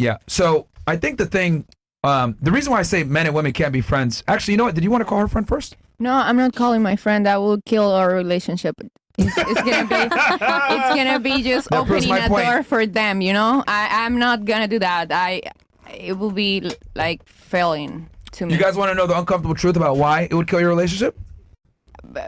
Yeah. So I think the thing, the reason why I say men and women can't be friends. Actually, you know what? Did you want to call her friend first? No, I'm not calling my friend. That will kill our relationship. It's gonna be just That proves opening my a point. door for them. You know, I'm not gonna do that. It will be like failing to me. You guys want to know the uncomfortable truth about why it would kill your relationship?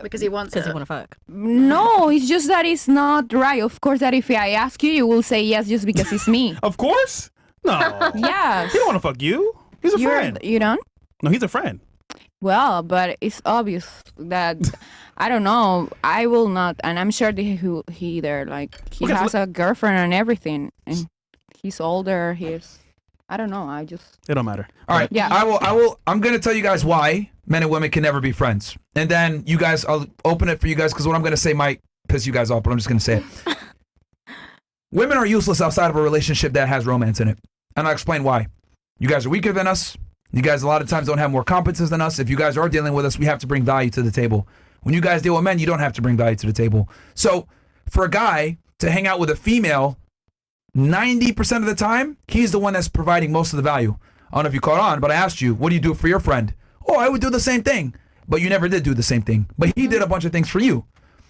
Because he wants it. Because you want to fuck. No, it's just that it's not right. Of course, that if I ask you, you will say yes just because it's me. Of course. No. Yes. He don't want to fuck you. He's a friend. You don't? No, he's a friend. Well, but it's obvious that I don't know. I will not, and I'm sure that he there. Like he Okay, has a girlfriend and everything, and he's older. I don't know. I just. It don't matter. All right. Yeah. I'm going to tell you guys why men and women can never be friends. And then you guys, I'll open it for you guys because what I'm going to say might piss you guys off, but I'm just going to say it. Women are useless outside of a relationship that has romance in it. And I'll explain why. You guys are weaker than us. You guys a lot of times don't have more competence than us. If you guys are dealing with us, we have to bring value to the table. When you guys deal with men, you don't have to bring value to the table. So for a guy to hang out with a female, 90% of the time, he's the one that's providing most of the value. I don't know if you caught on, but I asked you, what do you do for your friend? Oh, I would do the same thing. But you never did do the same thing. But he did a bunch of things for you.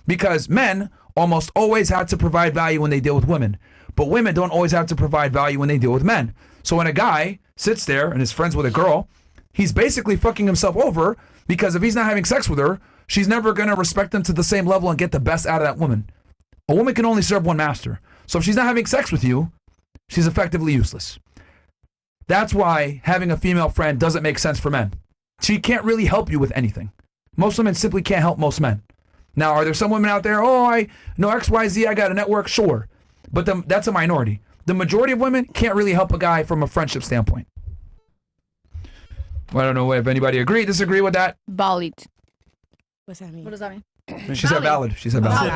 Because men almost always have to provide value when they deal with women. But women don't always have to provide value when they deal with men. So when a guy sits there and is friends with a girl, he's basically fucking himself over because if he's not having sex with her, she's never going to respect him to the same level and get the best out of that woman. A woman can only serve one master. So if she's not having sex with you, she's effectively useless. That's why having a female friend doesn't make sense for men. She can't really help you with anything. Most women simply can't help most men. Now, are there some women out there, oh, I know XYZ, I got a network? Sure. But that's a minority. The majority of women can't really help a guy from a friendship standpoint. Well, I don't know if anybody agree, disagree with that. Valid. What's that mean? What does that mean? She said valid. She said valid.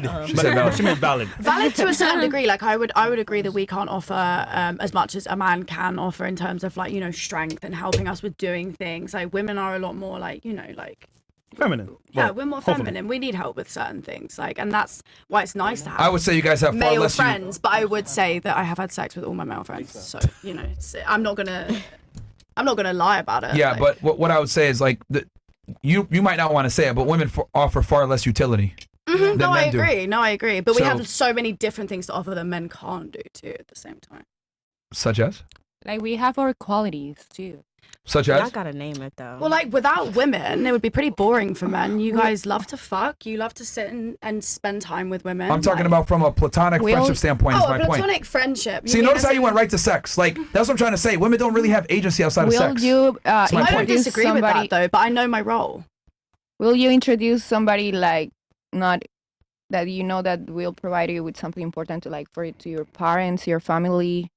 Valid. She said valid. She meant valid. Valid to a certain degree. Like I would agree that we can't offer as much as a man can offer in terms of like, you know, strength and helping us with doing things. Like women are a lot more like, you know, like Feminine. yeah, Well, we're more hopefully. feminine. We need help with certain things. Like, and that's why it's nice to have I would say you guys have far male less. friends, but I would say that I have had sex with all my male friends. So, you know, I'm not gonna lie about it. Yeah, like, but what I would say is like you might not want to say it, but women offer far less utility. Than no, I men do. agree. No, I agree. But we So- have so many different things to offer that men can't do too at the same time. Such as? Like we have our qualities too. Such Y'all as? gotta name it though. Well, like without women, it would be pretty boring for men. You guys love to fuck. You love to sit and spend time with women. I'm talking like- about from a platonic friendship standpoint. Is Oh, my a platonic point. friendship. See, mean notice as how you in- went right to sex. Like that's what I'm trying to say. Women don't really have agency outside of Will sex. you my I don't point. disagree with somebody? that though, but I know my role. Will you introduce somebody like not that you know that will provide you with something important to like for to your parents, your family?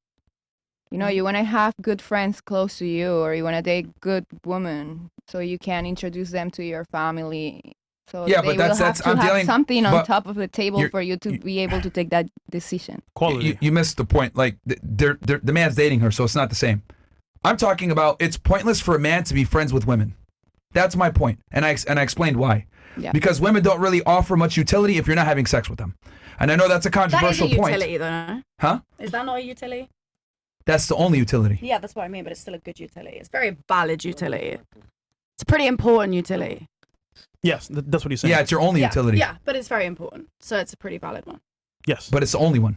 You know, you want to have good friends close to you, or you want to date good women, so you can introduce them to your family. So Yeah, they but that's- will that's- have I'm to have dealing- something on but top of the table you're- for you to be able to take that decision. Quality. You missed the point. Like the man's dating her, so it's not the same. I'm talking about it's pointless for a man to be friends with women. That's my point, and I explained why. Yeah. Because women don't really offer much utility if you're not having sex with them. And I know that's a That is a controversial point. utility though, no? Huh? Is that not a utility? That's the only utility. Yeah, that's what I mean, but it's still a good utility. It's very valid utility. It's a pretty important utility. Yes, that's what he's saying. Yeah, it's your only utility. Yeah, but it's very important. So it's a pretty valid one. Yes. But it's the only one.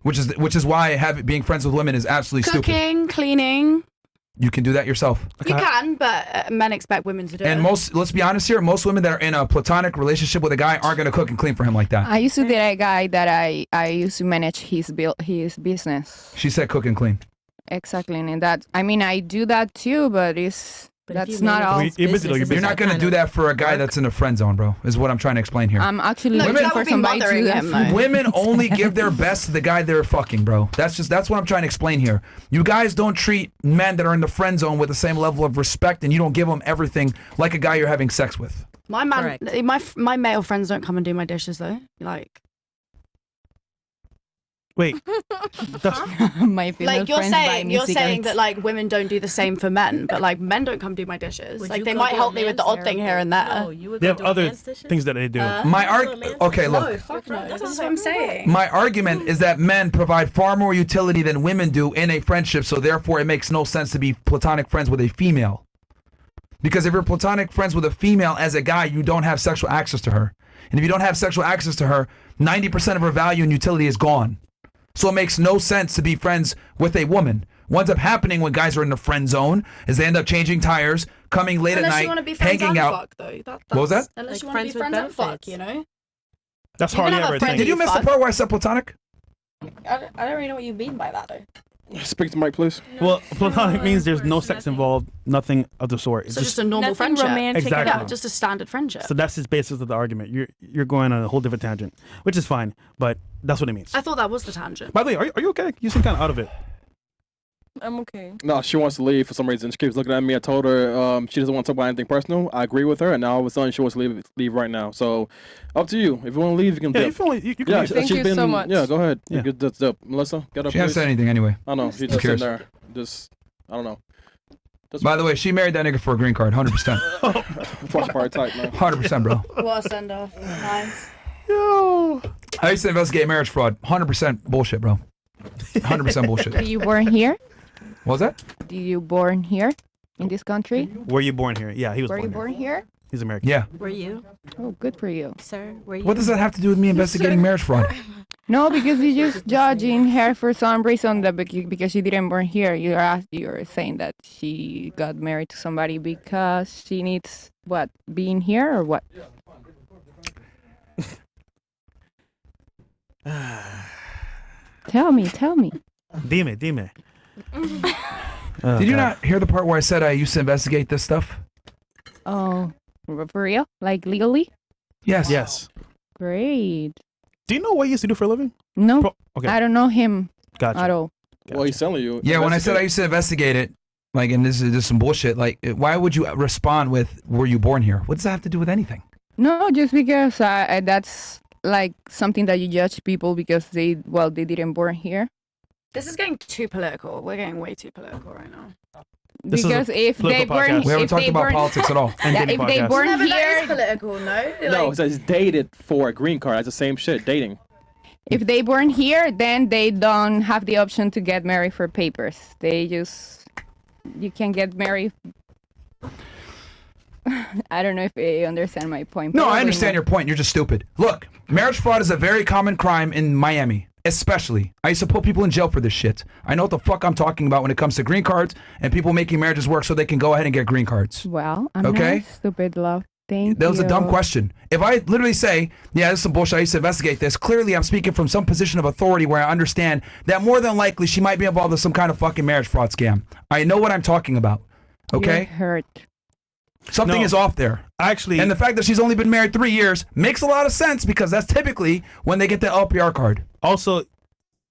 Which is why being friends with women is absolutely stupid. Cooking, cleaning. You can do that yourself. You can, but men expect women to do And it. let's be honest here, most women that are in a platonic relationship with a guy aren't going to cook and clean for him like that. I used to date a guy that I used to manage his business. She said cook and clean. Exactly, and that I mean I do that too, but But if that's you not manage all. his business, You're it's You're not that going to kind do of that for a guy work. that's in a friend zone, bro, is what I'm trying to explain here. I'm actually No, looking that for would be somebody to mothering do him, that. though. Women only give their best to the guy they're fucking, bro. That's what I'm trying to explain here. You guys don't treat men that are in the friend zone with the same level of respect, and you don't give them everything like a guy you're having sex with. My man, my male friends don't come and do my dishes though. Like, Wait, that's My female Like you're friends buy saying, me you're saying cigarettes. that like women don't do the same for men, but like men don't come do my dishes. Would Like you they go might do a help me with the man's odd thing hair? here and there. No, you would they go have do a other man's dishes? things that they do. Okay, No, look. fuck no. This is what I'm saying. My argument is that men provide far more utility than women do in a friendship, so therefore it makes no sense to be platonic friends with a female. Because if you're platonic friends with a female as a guy, you don't have sexual access to her. And if you don't have sexual access to her, 90% of her value and utility is gone. So it makes no sense to be friends with a woman. What ends up happening when guys are in the friend zone is they end up changing tires, coming late Unless at you want to night, be friends hanging and out. fuck, though. What was that? Unless Like you want to be friends with friends and fuck, benefits. you know? That's You can hardly have a ever a friend thing. Did you miss the fuck. part where I said platonic? I don't really know what you mean by that, though. Speak to Mike, please. Well, platonic means there's no sex involved, nothing of the sort. It's So just a normal Nothing friendship. romantic Exactly. Yeah, just a standard friendship. so that's his basis of the argument. You're going on a whole different tangent, which is fine, but that's what it means. I thought that was the tangent. By the way, are you okay? You seem kind of out of it. I'm okay. No, she wants to leave for some reason. She keeps looking at me. I told her she doesn't want to talk about anything personal. I agree with her, and now all of a sudden she wants to leave right now. So, up to you. If you want to leave, you can. Yeah, you dip. feel like you can Yeah, leave. she's Thank you been. so much. Yeah, go ahead. Yeah. That's dope. Melissa, get up. She hasn't please. said anything anyway. I know. She's just cares? sitting there. Just, I don't know. Just By the way, she married that nigga for a green card, 100%. watch part type, man. 100%, bro. What a send off. Nice. Yo. I used to investigate marriage fraud. 100% bullshit, bro. 100% bullshit. Were you born here? What was that? Did you born here in this country? Were you born here? Yeah, he was Were you born born here? He's American. Yeah. Were you, Oh, good for you. sir? Were you? What does that have to do with me investigating marriage fraud? No, because you're just judging her for some reason that because she didn't born here. You're saying that she got married to somebody because she needs what, being here or what? Tell me. Dime. Did you not hear the part where I said I used to investigate this stuff? Oh, for real? Like legally? Yes. Yes. Great. Do you know what you used to do for a living? No, Okay. I don't know him Gotcha. at all. Well, he's telling you. Yeah, when I said I used to investigate it, like, and this is just some bullshit, like, why would you respond with, were you born here? What does that have to do with anything? No, just because that's like something that you judge people because they didn't born here. This is getting too political. We're getting way too political right now. This is a Because if they political born, podcast. We haven't if talked they about born, politics at all. And yeah, dating if they podcast. born No, but that is here, political, no? No, Like, it says dated for a green card. That's the same shit. Dating. if they born here, then they don't have the option to get married for papers. You can get married. I don't know if you understand my point. No, I Probably understand not. your point. You're just stupid. Look, marriage fraud is a very common crime in Miami, especially. I used to put people in jail for this shit. I know what the fuck I'm talking about when it comes to green cards and people making marriages work so they can go ahead and get green cards. Well, I'm Okay. not stupid, love. Thank That was you. a dumb question. If I literally say, yeah, this is some bullshit, I used to investigate this, clearly I'm speaking from some position of authority where I understand that more than likely she might be involved in some kind of fucking marriage fraud scam. I know what I'm talking about. Okay? You're hurt. Something No. is off there. Actually, And the fact that she's only been married 3 years makes a lot of sense because that's typically when they get the LPR card. also,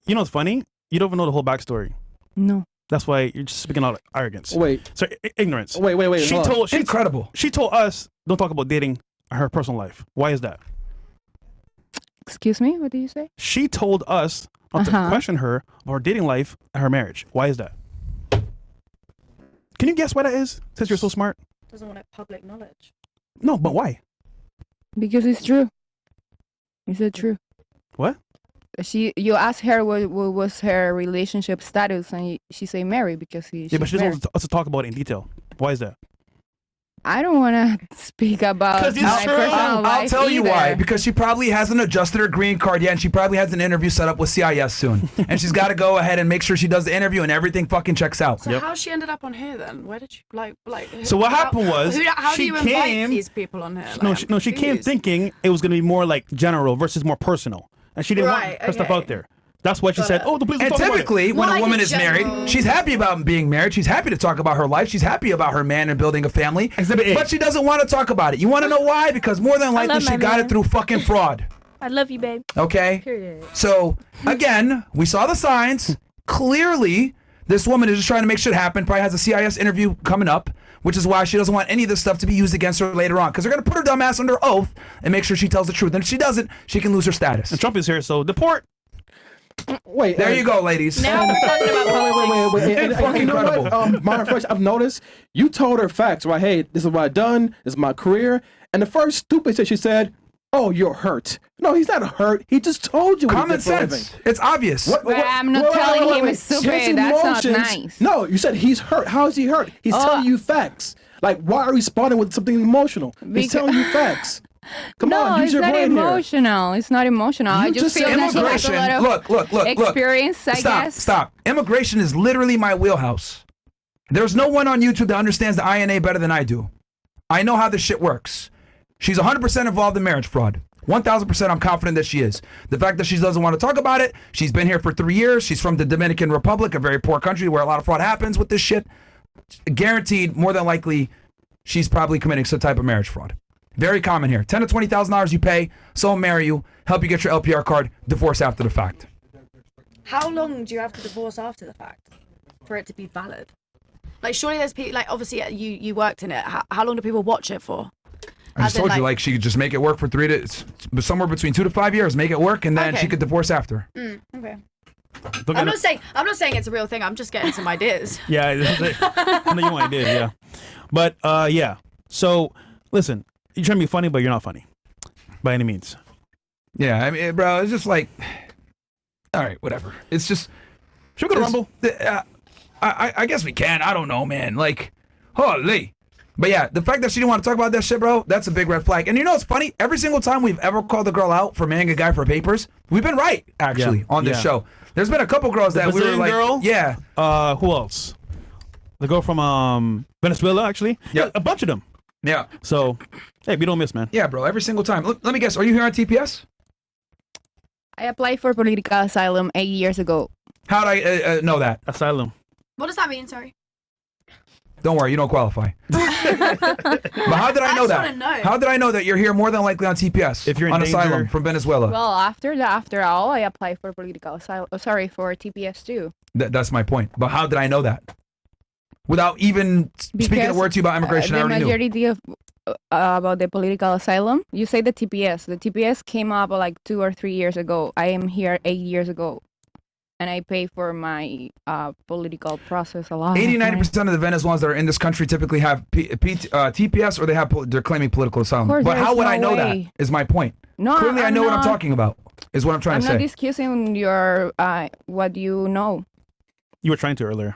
you know what's funny? You don't even know the whole backstory. No. That's why you're just speaking out of arrogance. Wait. So ignorance. Wait. She hold on. told Incredible. she told us don't talk about dating her personal life. Why is that? Excuse me. What did you say? She told us not to Uh-huh. question her about her dating life and her marriage. Why is that? Can you guess why that is? Since you're so smart. doesn't want it public knowledge. No, but why? Because it's true. Is it true? What? You asked her what was her relationship status, and she say married because Yeah, but she doesn't want us to talk about it in detail. Why is that? I don't want to speak about 'Cause it's my true. personal I'll life tell you why. either. Because she probably hasn't adjusted her green card yet, and she probably has an interview set up with CIS soon. And she's got to go ahead and make sure she does the interview and everything fucking checks out. So Yep. how she ended up on here then? Where did you like? So what happened was how do she you invite came- these people on here? No, Like, I'm she came confused. thinking it was going to be more like general versus more personal, and she didn't Right, want her stuff okay. out there. That's why she Got said, it. "Oh, please don't And talk about it." typically, More when like a a woman is married, general- she's happy about being married. She's happy to talk about her life. She's happy about her man and building a family. Exhibit A. But she doesn't want to talk about it. You want to know why? Because more than likely love she my got man. it through fucking fraud. I love you, babe. Okay? Period. So, again, we saw the signs. Clearly, this woman is just trying to make shit happen. Probably has a CIS interview coming up, which is why she doesn't want any of this stuff to be used against her later on. Because they're going to put her dumb ass under oath and make sure she tells the truth. And if she doesn't, she can lose her status. And Trump is here, so deport. Wait, There you go, ladies. Now we're talking about politics. wait. It's fucking you know what? incredible. Myron, first, I've noticed you told her facts, right? Hey, this is what I've done. This is my career. And the first stupid shit she said, "Oh, you're hurt." No, he's not hurt. He just told you. What he Common did for a living. sense. It's obvious. But I'm not telling him it's His stupid. That's not emotions- nice. No, you said he's hurt. How is he hurt? He's telling you facts. Like, why are you responding with something emotional? He's Because- telling you facts. Come No, on, use it's your not brain here. emotional. It's not emotional. I You just just feel said that she has a Immigration. lot of Look. experience, I guess. Stop. Immigration is literally my wheelhouse. There's no one on YouTube that understands the INA better than I do. I know how this shit works. She's 100% involved in marriage fraud. 1,000% I'm confident that she is. The fact that she doesn't want to talk about it, she's been here for 3 years. She's from the Dominican Republic, a very poor country where a lot of fraud happens with this shit. Guaranteed, more than likely, she's probably committing some type of marriage fraud. Very common here. $10,000 to $20,000 you pay, someone marry you, help you get your LPR card, divorce after the fact. How long do you have to divorce after the fact for it to be valid? Like, surely there's people, like, obviously you worked in it. How long do people watch it for? I just As in, told you, like- like, she could just make it work for somewhere between 2 to 5 years, make it work, and then Okay. she could divorce after. Okay. Look I'm at not saying it's a real thing. I'm just getting some ideas. Yeah, I know you want to yeah. But yeah. So listen, you're trying to be funny, but you're not funny by any means. Yeah, I mean, bro, it's just like, all right, whatever. It's just, Should we go to Rumble? I guess we can. I don't know, man. Like, holy. But yeah, the fact that she didn't want to talk about that shit, bro, that's a big red flag. And you know what's funny? Every single time we've ever called a girl out for marrying a guy for papers, we've been right, actually, Yeah, on this yeah. show. There's been a couple girls that we were Brazilian like, girl? yeah. Who else? The girl from Venezuela, actually. Yeah. A bunch of them. Yeah. So, hey, we don't miss, man. Yeah, bro, every single time. Look, let me guess, are you here on TPS? I applied for political asylum 8 years ago. How'd I know that? Asylum. What does that mean? Sorry. Don't worry, you don't qualify. But how did I know just that? wanna know. How did I know that you're here more than likely on TPS? If you're in on danger- asylum from Venezuela. Well, after all, I applied for political asylum. Sorry, for TPS too. That's my point. But how did I know that? Without even speaking a Because, word to you about immigration, I the already knew. majority of about the political asylum, you say the TPS. The TPS came up like 2 or 3 years ago. I am here 8 years ago, and I pay for my political process a lot. 80-90% of the Venezuelans that are in this country typically have TPS or they're claiming political asylum. course, But how there's would no I know way. that? Is my point. No, Clearly, I know what I'm not- talking about. Is what I'm trying I'm to not say. discussing your what you know. You were trying to earlier.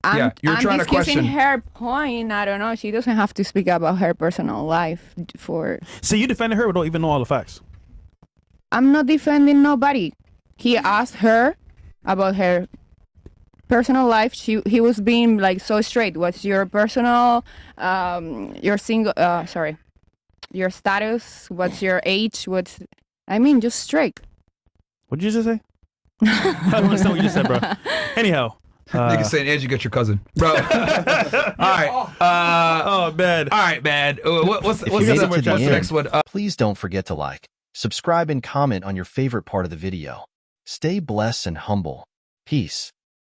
Yeah, you're I'm trying to discussing question. her point. I don't know. She doesn't have to speak about her personal life for. See, you defended her, but don't even know all the facts. I'm not defending nobody. He asked her about her personal life. He was being like so straight. What's your personal, your single, your status? What's your age? Just straight. What did you just say? I don't understand what you just said, bro. Anyhow. Nigga saying, Edge, you get your cousin, bro. All right. Oh, man. All right, man. What's If you made it to what's the the end, next one? please don't forget to like, subscribe, and comment on your favorite part of the video. Stay blessed and humble. Peace.